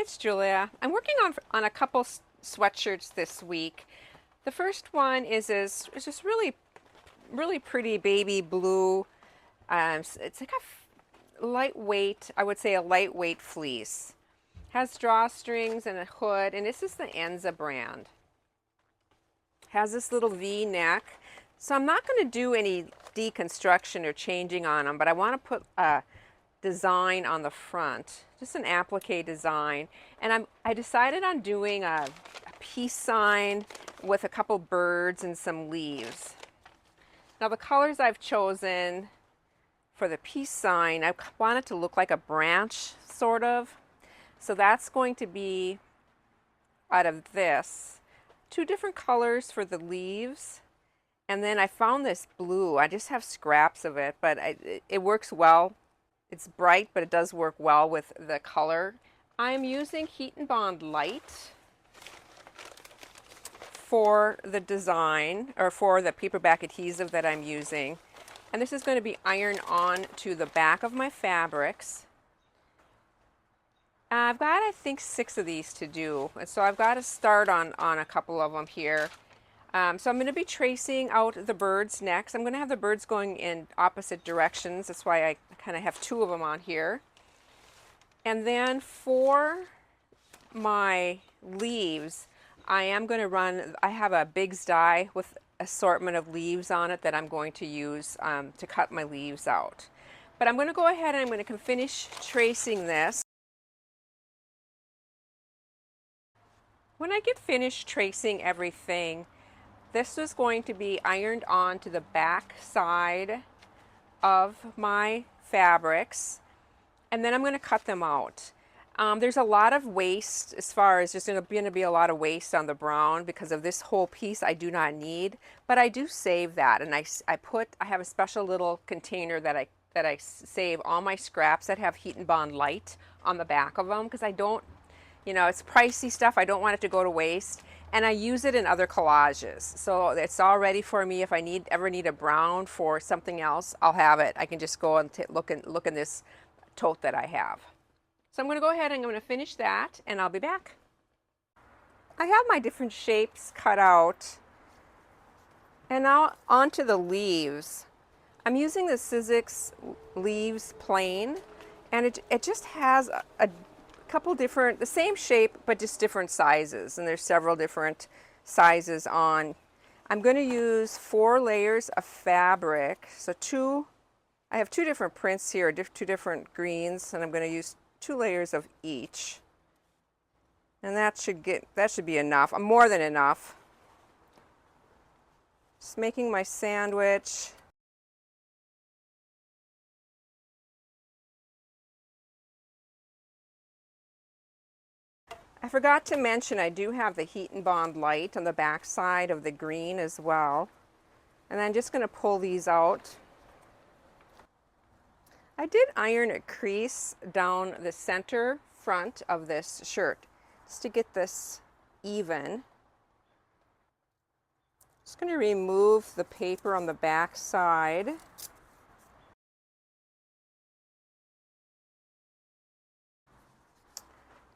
it's Julia. I'm working on a couple sweatshirts this week. The first one is just really pretty baby blue. It's like a lightweight, I would say a lightweight fleece. Has drawstrings and a hood, and this is the Enza brand. Has this little V neck. So I'm not going to do any deconstruction or changing on them, but I want to put a design on the front, just an applique design. And I decided on doing a peace sign with a couple birds and some leaves. Now the colors I've chosen for the peace sign, I want it to look like a branch, sort of. So that's going to be out of this. Two different colors for the leaves. And then I found this blue. I just have scraps of it, but it works well. It's bright, but it does work well with the color. I'm using Heat and Bond Light for the design, or for the paperback adhesive that I'm using. And this is going to be ironed on to the back of my fabrics. I've got, I think, 6 of these to do. And so I've got to start on a couple of them here. So I'm going to be tracing out the birds next. I'm going to have the birds going in opposite directions. That's why I kind of have 2 of them on here. And then for my leaves, I am going to run, I have a Bigz die with assortment of leaves on it that I'm going to use to cut my leaves out. But I'm going to go ahead and I'm going to finish tracing this. When I get finished tracing everything, this is going to be ironed on to the back side of my fabrics, and then I'm going to cut them out. There's a lot of waste, as far as there's going to be a lot of waste on the brown because of this whole piece I do not need, but I do save that, and I have a special little container that I save all my scraps that have Heat and Bond Light on the back of them, because I don't, you know, it's pricey stuff. I don't want it to go to waste. And I use it in other collages. So it's all ready for me. If I ever need a brown for something else, I'll have it. I can just go and look in this tote that I have. So I'm going to go ahead and I'm going to finish that, and I'll be back. I have my different shapes cut out. And now onto the leaves. I'm using the Sizzix leaves plain, and it just has a couple different, the same shape but just different sizes, and there's several different sizes on. I'm going to use 4 layers of fabric. So I have 2 different prints here, 2 different greens, and I'm going to use 2 layers of each. And that should be enough, more than enough. Just making my sandwich. I forgot to mention I do have the Heat and Bond Light on the back side of the green as well. And I'm just going to pull these out. I did iron a crease down the center front of this shirt just to get this even. Just going to remove the paper on the back side.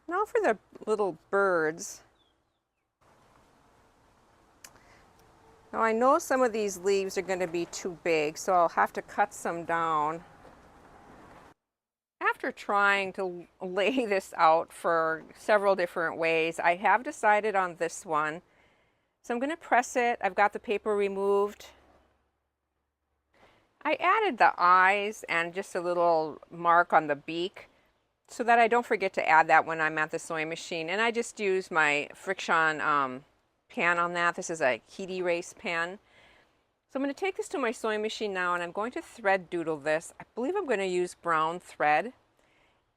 Now for the little birds. Now I know some of these leaves are going to be too big, so I'll have to cut some down. After trying to lay this out for several different ways, I have decided on this one. So I'm going to press it. I've got the paper removed. I added the eyes and just a little mark on the beak, so that I don't forget to add that when I'm at the sewing machine. And I just use my Friction pan on that. This is a heat erase pen. So I'm going to take this to my sewing machine now, and I'm going to thread doodle this. I believe I'm going to use brown thread.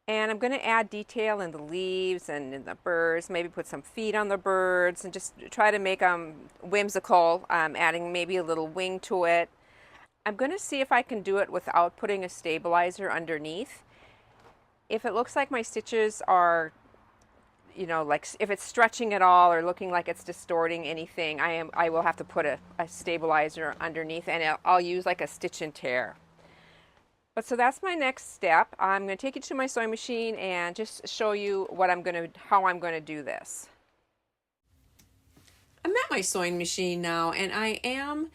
And I'm going to add detail in the leaves and in the birds, maybe put some feet on the birds, and just try to make them whimsical, adding maybe a little wing to it. I'm going to see if I can do it without putting a stabilizer underneath. If it looks like my stitches are, you know, like if it's stretching at all or looking like it's distorting anything, I will have to put a stabilizer underneath, and I'll use like a stitch and tear. But so that's my next step. I'm going to take you to my sewing machine and just show you how I'm going to do this. I'm at my sewing machine now, and I am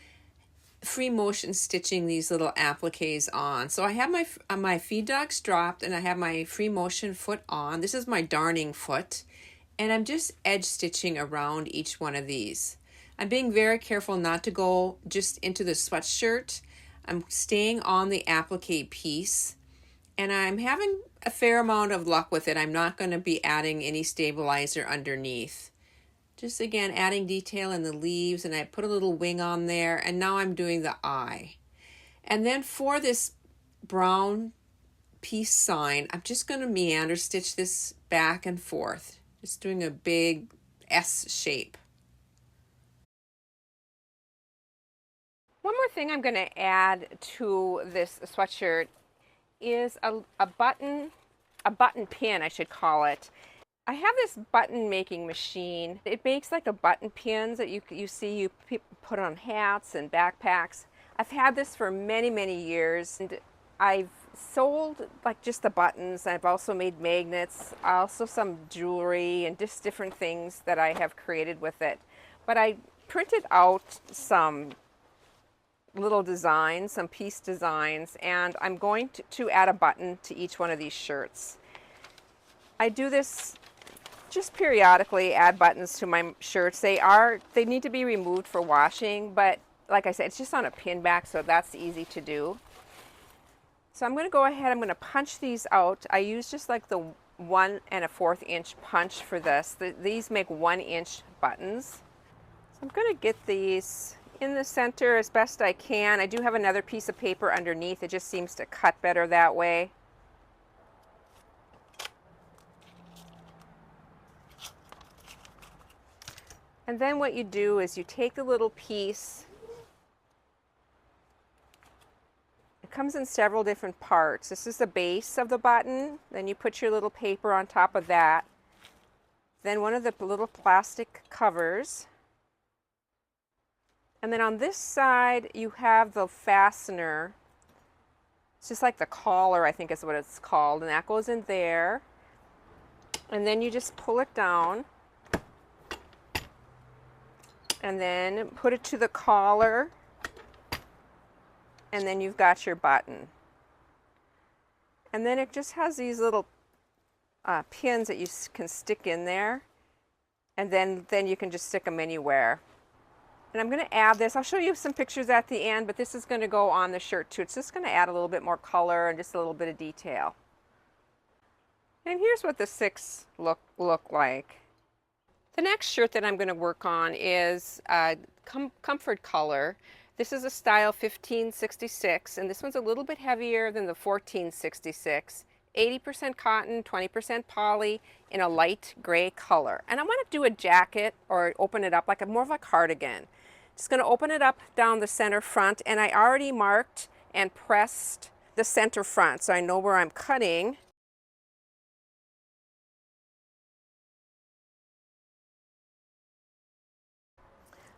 free motion stitching these little appliques on. So I have my feed dogs dropped, and I have my free motion foot on. This is my darning foot, and I'm just edge stitching around each one of these. I'm being very careful not to go just into the sweatshirt. I'm staying on the applique piece, and I'm having a fair amount of luck with it. I'm not going to be adding any stabilizer underneath. Just again adding detail in the leaves, and I put a little wing on there, and now I'm doing the eye. And then for this brown peace sign, I'm just going to meander stitch this back and forth, just doing a big S shape. One more thing I'm going to add to this sweatshirt is a button pin, I should call it. I have this button making machine. It makes like a button pins that you see put on hats and backpacks. I've had this for many, many years, and I've sold like just the buttons. I've also made magnets, also some jewelry and just different things that I have created with it. But I printed out some little designs, some piece designs, and I'm going to add a button to each one of these shirts. I do this just periodically, add buttons to my shirts. They need to be removed for washing, but like I said, it's just on a pin back, so that's easy to do. So I'm going to go ahead, I'm going to punch these out. I use just like the 1 1/4 inch punch for this. These make 1 inch buttons. So I'm going to get these in the center as best I can. I do have another piece of paper underneath. It just seems to cut better that way. And then what you do is you take the little piece. It comes in several different parts. This is the base of the button. Then you put your little paper on top of that. Then one of the little plastic covers. And then on this side, you have the fastener. It's just like the collar, I think is what it's called. And that goes in there. And then you just pull it down. And then put it to the collar, and then you've got your button. And then it just has these little pins that you can stick in there, and then you can just stick them anywhere. And I'm going to add this. I'll show you some pictures at the end, but this is going to go on the shirt too. It's just going to add a little bit more color and just a little bit of detail. And here's what the 6 look like. The next shirt that I'm going to work on is Comfort Color. This is a style 1566, and this one's a little bit heavier than the 1466. 80% cotton, 20% poly in a light gray color. And I want to do a jacket or open it up like more of a cardigan. Just going to open it up down the center front, and I already marked and pressed the center front, so I know where I'm cutting.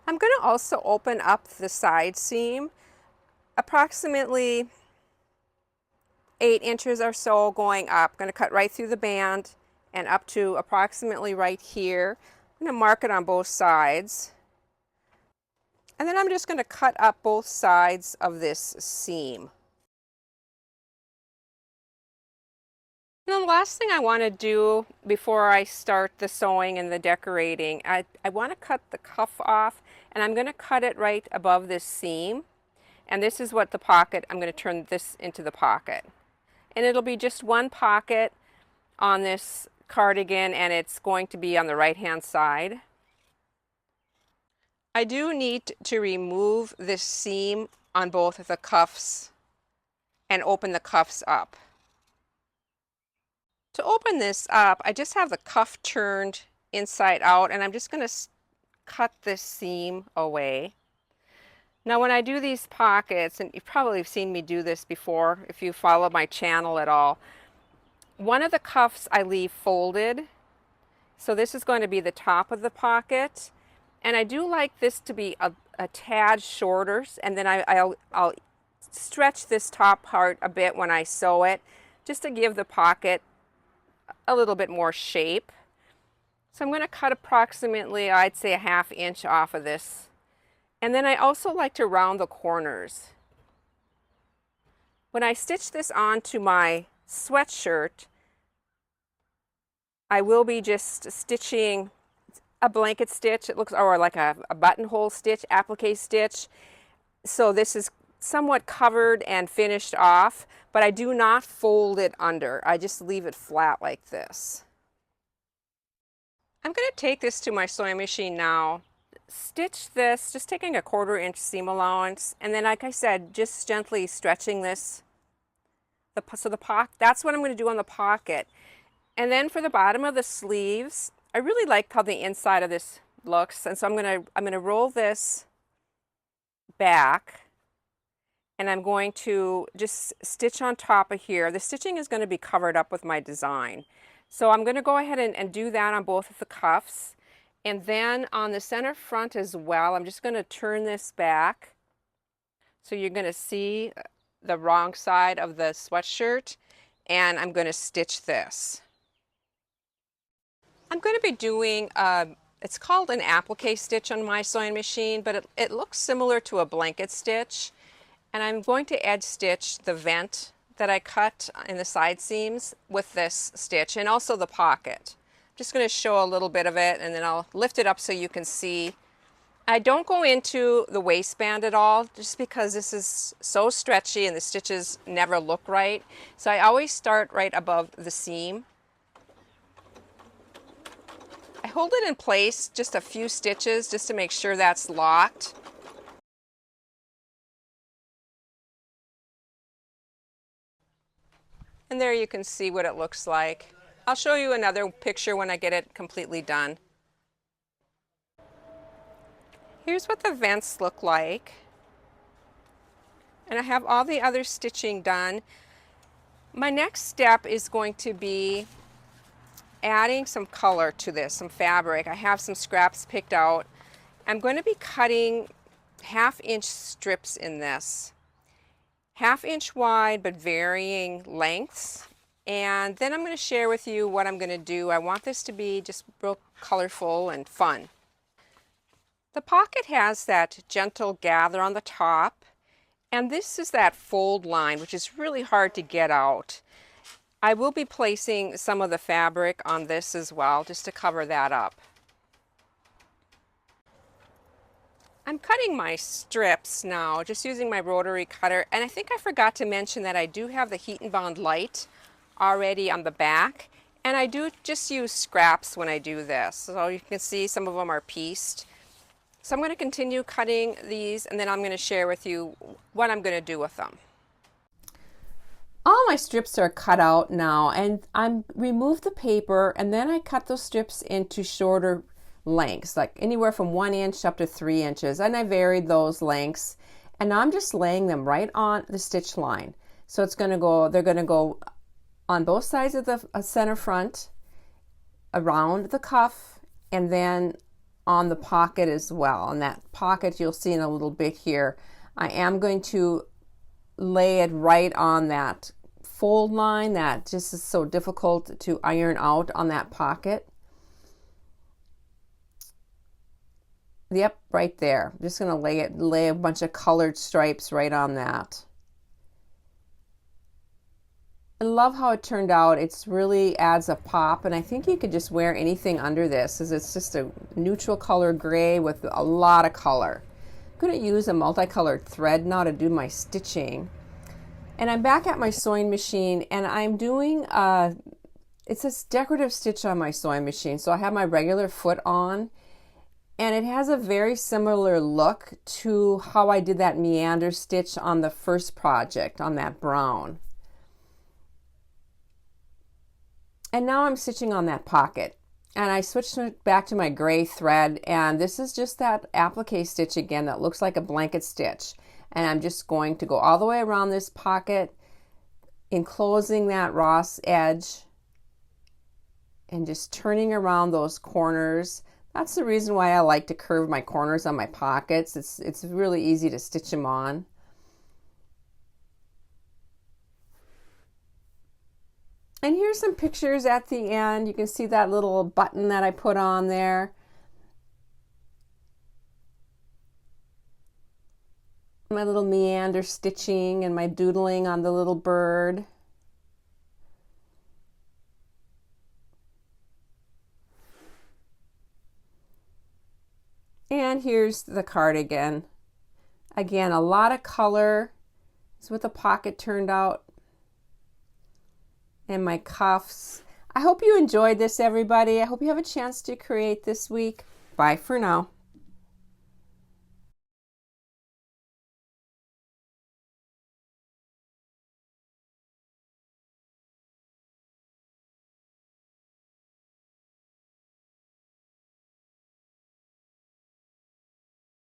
I'm going to also open up the side seam approximately 8 inches or so going up. I'm going to cut right through the band and up to approximately right here. I'm going to mark it on both sides. And then I'm just going to cut up both sides of this seam. And the last thing I want to do before I start the sewing and the decorating, I want to cut the cuff off, and I'm going to cut it right above this seam. And this is what the pocket, I'm going to turn this into the pocket. And it'll be just one pocket on this cardigan, and it's going to be on the right hand side. I do need to remove this seam on both of the cuffs and open the cuffs up. To open this up, I just have the cuff turned inside out, and I'm just going to cut this seam away. Now when I do these pockets, and you've probably seen me do this before if you follow my channel at all, one of the cuffs I leave folded. So this is going to be the top of the pocket, and I do like this to be a tad shorter, and then I'll stretch this top part a bit when I sew it, just to give the pocket a little bit more shape. So I'm going to cut approximately, I'd say, a 1/2 inch off of this. And then I also like to round the corners. When I stitch this onto my sweatshirt, I will be just stitching a blanket stitch. It looks, or like a buttonhole stitch, applique stitch. So this is somewhat covered and finished off, but I do not fold it under. I just leave it flat like this. I'm going to take this to my sewing machine now, stitch this, just taking a 1/4 inch seam allowance, and then, like I said, just gently stretching this. That's what I'm going to do on the pocket. And then for the bottom of the sleeves, I really like how the inside of this looks, and so I'm going to roll this back, and I'm going to just stitch on top of here. The stitching is going to be covered up with my design. So I'm going to go ahead and do that on both of the cuffs. And then on the center front as well, I'm just going to turn this back. So you're going to see the wrong side of the sweatshirt, and I'm going to stitch this. I'm going to be doing, it's called an applique stitch on my sewing machine, but it looks similar to a blanket stitch. And I'm going to edge stitch the vent that I cut in the side seams with this stitch, and also the pocket. I'm just going to show a little bit of it, and then I'll lift it up so you can see. I don't go into the waistband at all, just because this is so stretchy and the stitches never look right. So I always start right above the seam. I hold it in place just a few stitches just to make sure that's locked. And there you can see what it looks like. I'll show you another picture when I get it completely done. Here's what the vents look like. And I have all the other stitching done. My next step is going to be adding some color to this, some fabric. I have some scraps picked out. I'm going to be cutting 1/2 inch strips in this. 1/2 inch wide, but varying lengths. And then I'm going to share with you what I'm going to do. I want this to be just real colorful and fun. The pocket has that gentle gather on the top, and this is that fold line, which is really hard to get out. I will be placing some of the fabric on this as well, just to cover that up. I'm cutting my strips now, just using my rotary cutter, and I think I forgot to mention that I do have the Heat and Bond light already on the back, and I do just use scraps when I do this. So you can see some of them are pieced. So I'm going to continue cutting these, and then I'm going to share with you what I'm going to do with them. All my strips are cut out now, and I remove the paper, and then I cut those strips into shorter lengths, like anywhere from 1 inch up to 3 inches, and I varied those lengths, and now I'm just laying them right on the stitch line. So it's going to go, they're going to go on both sides of the center front, around the cuff, and then on the pocket as well. And that pocket you'll see in a little bit here. I am going to lay it right on that fold line that just is so difficult to iron out on that pocket. Yep, right there. I'm just going to lay a bunch of colored stripes right on that. I love how it turned out. It's really adds a pop, and I think you could just wear anything under this, as it's just a neutral color gray with a lot of color. I'm going to use a multicolored thread now to do my stitching. And I'm back at my sewing machine, and I'm doing it's a decorative stitch on my sewing machine. So I have my regular foot on, and it has a very similar look to how I did that meander stitch on the first project on that brown. And now I'm stitching on that pocket, and I switched back to my gray thread, and this is just that applique stitch again that looks like a blanket stitch. And I'm just going to go all the way around this pocket, enclosing that raw edge, and just turning around those corners. That's the reason why I like to curve my corners on my pockets. It's really easy to stitch them on. And here's some pictures at the end. You can see that little button that I put on there. My little meander stitching and my doodling on the little bird. And here's the cardigan. Again, a lot of color. It's with the pocket turned out. And my cuffs. I hope you enjoyed this, everybody. I hope you have a chance to create this week. Bye for now.